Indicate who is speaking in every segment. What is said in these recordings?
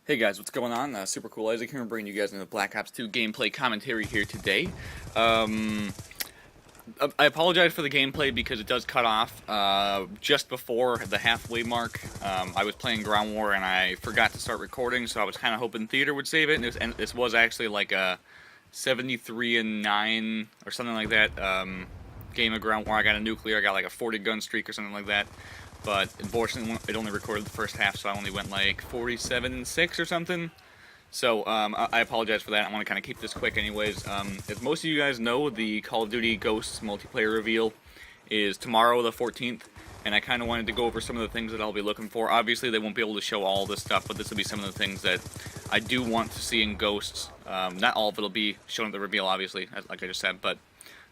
Speaker 1: Hey guys, what's going on? Super Cool Isaac here, bringing you guys into the Black Ops 2 gameplay commentary here today. Um, I apologize for the gameplay because it does cut off just before the halfway mark. I was playing Ground War and I forgot to start recording, so I was kind of hoping Theater would save it. And this was actually like a 73-9 or something like that game of Ground War. I got a nuclear, I got like a 40 gun streak or something like that. But unfortunately, it only recorded the first half, so I only went like 47-6 or something. So I apologize for that. I want to kind of keep this quick anyways. As most of you guys know, the Call of Duty Ghosts multiplayer reveal is tomorrow the 14th, and I kind of wanted to go over some of the things that I'll be looking for. Obviously, they won't be able to show all this stuff, but this will be some of the things that I do want to see in Ghosts. Not all of it will be shown at the reveal, obviously, like I just said, but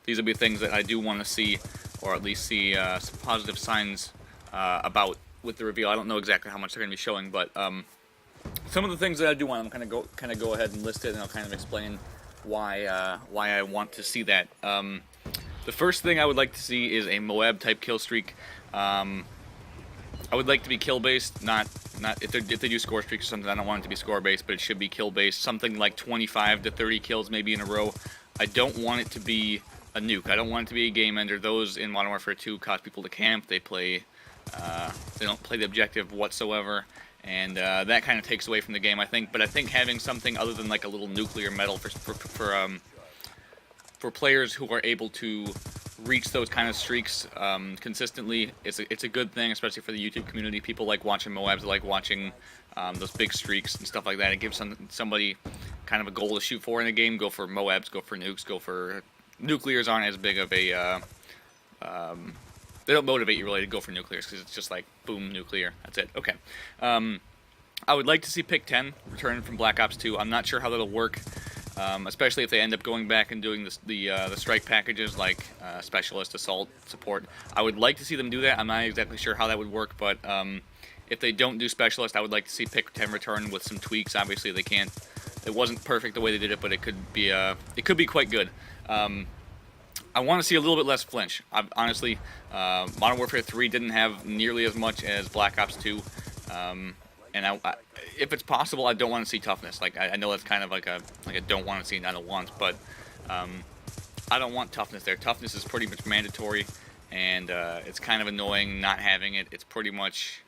Speaker 1: these will be things that I do want to see, or at least see some positive signs about with the reveal. I don't know exactly how much they're going to be showing, but some of the things that I do want, I'm kind of go ahead and list it, and I'll kind of explain why I want to see that. The first thing I would like to see is a Moab type kill streak. I would like to be kill based, not if they do score streaks or something. I don't want it to be score based, but it should be kill based. Something like 25 to 30 kills maybe in a row. I don't want it to be a nuke. I don't want it to be a game ender. Those in Modern Warfare 2 cause people to camp. They don't play the objective whatsoever, and that kind of takes away from the game, I think. But I think having something other than like a little nuclear medal for players who are able to reach those kind of streaks consistently, it's a good thing, especially for the YouTube community. People like watching Moabs, they like watching those big streaks and stuff like that. It gives somebody kind of a goal to shoot for in a game. Go for Moabs, go for nukes, go for nuclears. Aren't as big of a they don't motivate you really to go for nuclears because it's just like boom, nuclear. That's it. Okay. I would like to see Pick 10 return from Black Ops 2. I'm not sure how that'll work, especially if they end up going back and doing the strike packages like specialist, assault, support. I would like to see them do that. I'm not exactly sure how that would work, but if they don't do specialist, I would like to see Pick 10 return with some tweaks. Obviously, they can't. It wasn't perfect the way they did it, but it could be quite good. I want to see a little bit less flinch. Honestly, Modern Warfare 3 didn't have nearly as much as Black Ops 2, and if it's possible, I don't want to see toughness. Like I know that's kind of like a don't want to see, not a want, but I don't want toughness there. Toughness is pretty much mandatory, and it's kind of annoying not having it. It's pretty much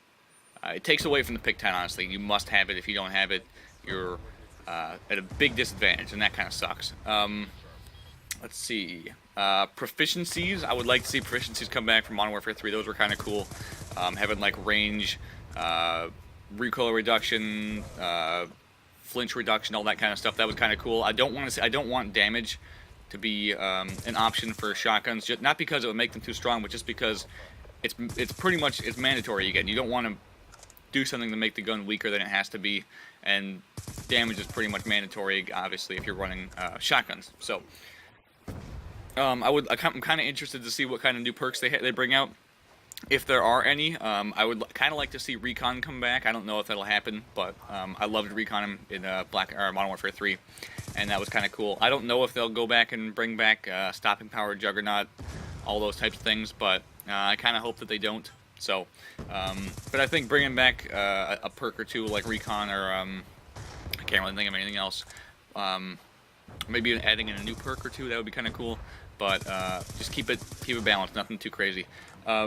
Speaker 1: it takes away from the Pick 10. Honestly, you must have it. If you don't have it, you're at a big disadvantage, and that kind of sucks. Let's see. Proficiencies. I would like to see proficiencies come back from Modern Warfare 3. Those were kind of cool. Having like range, recoil reduction, flinch reduction, all that kind of stuff. That was kind of cool. I don't want damage to be an option for shotguns. Just, not because it would make them too strong, but just because it's pretty much it's mandatory again. You don't want to do something to make the gun weaker than it has to be, and damage is pretty much mandatory, obviously, if you're running shotguns. So. I'm kind of interested to see what kind of new perks they bring out, if there are any. I would kind of like to see Recon come back. I don't know if that'll happen, but I loved Recon in Modern Warfare 3, and that was kind of cool. I don't know if they'll go back and bring back Stopping Power, Juggernaut, all those types of things, but I kind of hope that they don't. So, but I think bringing back a perk or two like Recon, or I can't really think of anything else. Maybe adding in a new perk or two, that would be kind of cool. But just keep it balanced, nothing too crazy. I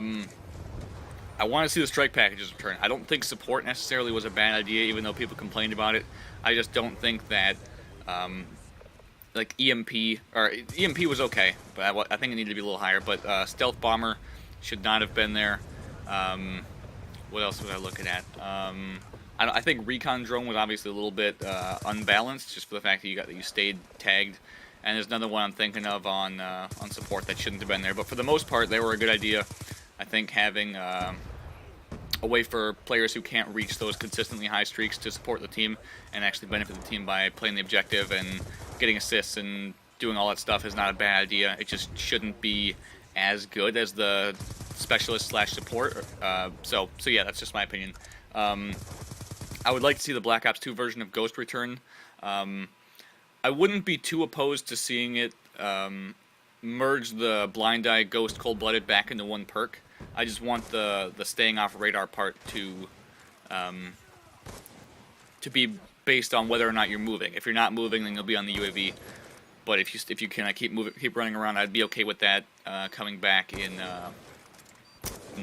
Speaker 1: want to see the strike packages return. I don't think support necessarily was a bad idea, even though people complained about it. I just don't think that like EMP was okay, but I think it needed to be a little higher. But stealth bomber should not have been there. What else was I looking at? I think recon drone was obviously a little bit unbalanced, just for the fact that you stayed tagged. And there's another one I'm thinking of on support that shouldn't have been there. But for the most part, they were a good idea. I think having a way for players who can't reach those consistently high streaks to support the team and actually benefit the team by playing the objective and getting assists and doing all that stuff is not a bad idea. It just shouldn't be as good as the specialist / support. So yeah, that's just my opinion. I would like to see the Black Ops 2 version of Ghost return. I wouldn't be too opposed to seeing it merge the Blind Eye, Ghost, Cold-Blooded back into one perk. I just want the staying off radar part to to be based on whether or not you're moving. If you're not moving, then you'll be on the UAV. But if you can keep running around, I'd be okay with that coming back in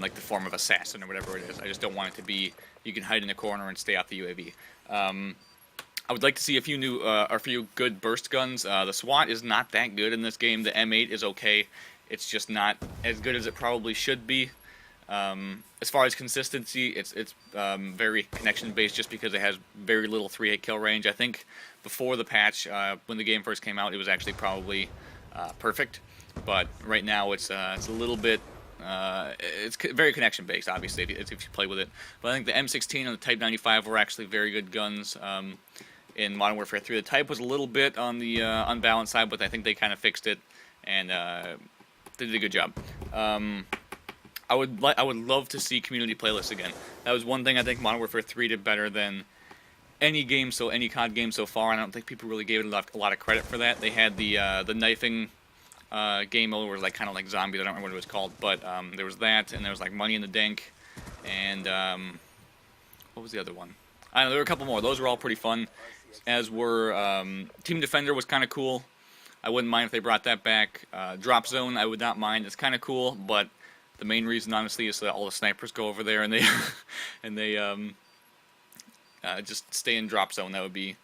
Speaker 1: like the form of assassin or whatever it is. I just don't want it to be you can hide in a corner and stay off the UAV. I would like to see a few good burst guns. The SWAT is not that good in this game. The M8 is okay. It's just not as good as it probably should be. As far as consistency, it's very connection based just because it has very little 3-hit kill range. I think before the patch, when the game first came out, it was actually probably perfect. But right now it's a little bit. It's very connection based, obviously, if you play with it. But I think the M16 and the Type 95 were actually very good guns in Modern Warfare 3. The Type was a little bit on the unbalanced side, but I think they kind of fixed it and they did a good job. I would love to see community playlists again. That was one thing I think Modern Warfare 3 did better than any COD game so far. And I don't think people really gave it a lot of credit for that. They had the knifing game mode where it was kind of like zombies. I don't remember what it was called, but there was that, and there was like Money in the Dank, and what was the other one? I don't know. There were a couple more. Those were all pretty fun. As were Team Defender was kind of cool. I wouldn't mind if they brought that back. Drop Zone I would not mind. It's kind of cool, but the main reason, honestly, is that all the snipers go over there and they just stay in Drop Zone. That would be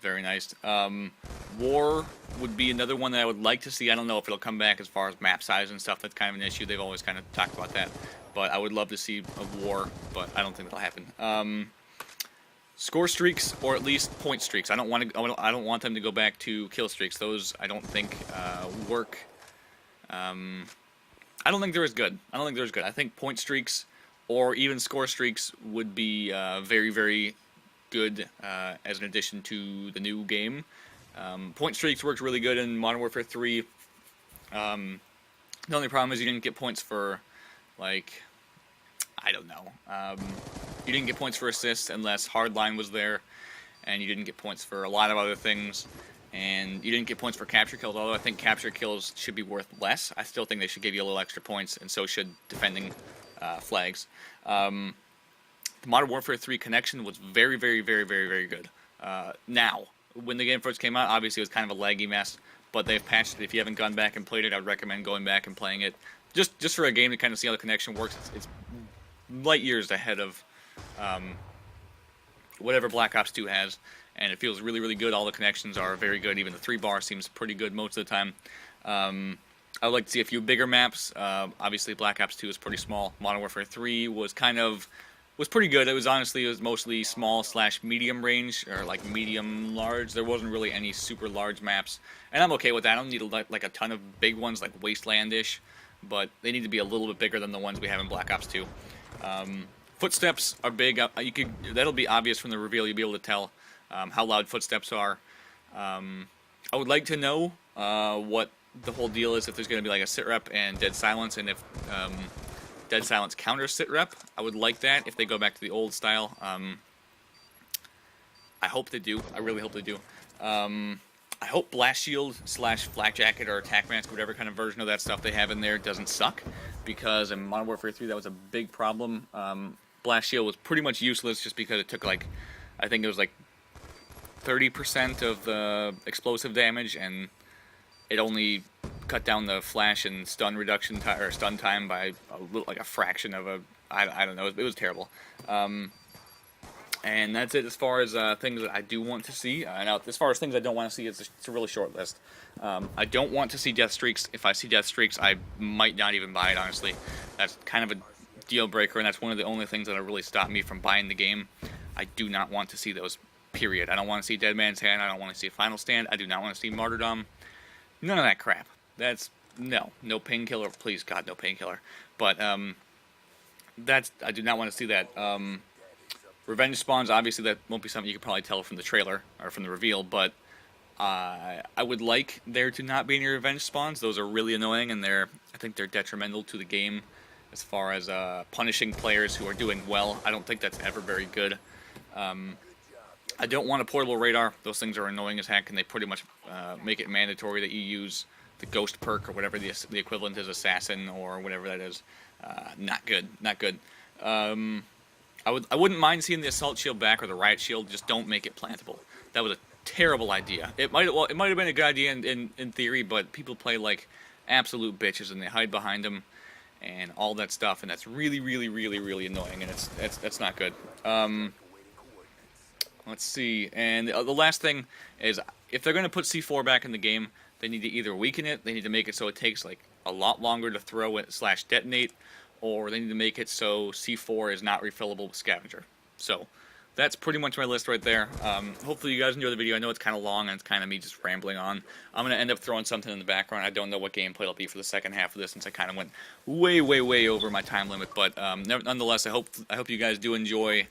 Speaker 1: very nice. War would be another one that I would like to see. I don't know if it'll come back as far as map size and stuff. That's kind of an issue. They've always kind of talked about that. But I would love to see a War, but I don't think that'll happen. Score streaks, or at least point streaks. I don't want them to go back to kill streaks. Those I don't think work. I don't think they're as good. I think point streaks or even score streaks would be very, very good as an addition to the new game. Point streaks worked really good in Modern Warfare 3. The only problem is you didn't get points for, like, I don't know. You didn't get points for assists unless Hardline was there, and you didn't get points for a lot of other things. And you didn't get points for capture kills, although I think capture kills should be worth less. I still think they should give you a little extra points, and so should defending flags. The Modern Warfare 3 connection was very, very, very, very, very good. Now, when the game first came out, obviously it was kind of a laggy mess, but they've patched it. If you haven't gone back and played it, I'd recommend going back and playing it. Just for a game to kind of see how the connection works. It's light years ahead of whatever Black Ops 2 has. And it feels really, really good. All the connections are very good. Even the 3-bar seems pretty good most of the time. I would like to see a few bigger maps. Obviously, Black Ops 2 is pretty small. Modern Warfare 3 was pretty good. It was mostly small/medium range, or like medium-large. There wasn't really any super large maps. And I'm okay with that. I don't need like a ton of big ones, like Wasteland-ish. But they need to be a little bit bigger than the ones we have in Black Ops 2. Footsteps are big. That'll be obvious from the reveal. You'll be able to tell how loud footsteps are. I would like to know what the whole deal is, if there's going to be like a sit rep and dead silence, and if dead silence counters sit rep. I would like that if they go back to the old style. I hope they do. I really hope they do. I hope Blast Shield / Flak Jacket or Attack Mask, whatever kind of version of that stuff they have in there, doesn't suck, because in Modern Warfare 3 that was a big problem. Blast Shield was pretty much useless just because it took I think it was 30% of the explosive damage, and it only cut down the flash and stun reduction or stun time by a fraction of I don't know. It was terrible. And that's it as far as things that I do want to see. Now, as far as things I don't want to see, it's a really short list. I don't want to see death streaks. If I see death streaks, I might not even buy it, honestly. That's kind of a deal breaker, and that's one of the only things that will really stop me from buying the game. I do not want to see those, period. I don't want to see Dead Man's Hand. I don't want to see Final Stand. I do not want to see Martyrdom. None of that crap. No painkiller. Please, God, no painkiller. But I do not want to see that. Revenge spawns, obviously that won't be something you can probably tell from the trailer or from the reveal, but I would like there to not be any revenge spawns. Those are really annoying, and I think they're detrimental to the game as far as punishing players who are doing well. I don't think that's ever very good. I don't want a portable radar. Those things are annoying as heck, and they pretty much make it mandatory that you use the ghost perk or whatever the equivalent is, assassin or whatever that is. Not good. I wouldn't mind seeing the assault shield back or the riot shield. Just don't make it plantable. That was a terrible idea. It might have been a good idea in theory, but people play like absolute bitches and they hide behind them and all that stuff, and that's really annoying, and that's not good. Let's see, and the last thing is, if they're going to put C4 back in the game, they need to either weaken it, they need to make it so it takes like a lot longer to throw it / detonate, or they need to make it so C4 is not refillable with scavenger. So that's pretty much my list right there. Hopefully you guys enjoy the video. I know it's kind of long and it's kind of me just rambling on. I'm going to end up throwing something in the background. I don't know what gameplay it'll be for the second half of this, since I kind of went way over my time limit. But nonetheless, I hope you guys do enjoy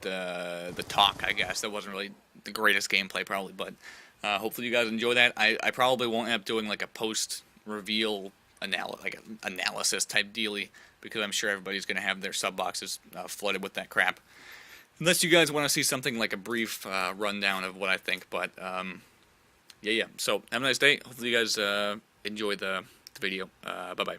Speaker 1: the talk, I guess. That wasn't really the greatest gameplay probably, but hopefully you guys enjoy that. I probably won't end up doing like a post-reveal analysis type dealy, because I'm sure everybody's going to have their sub boxes flooded with that crap. Unless you guys want to see something like a brief rundown of what I think, but yeah. So have a nice day. Hopefully you guys enjoy the video. Bye-bye.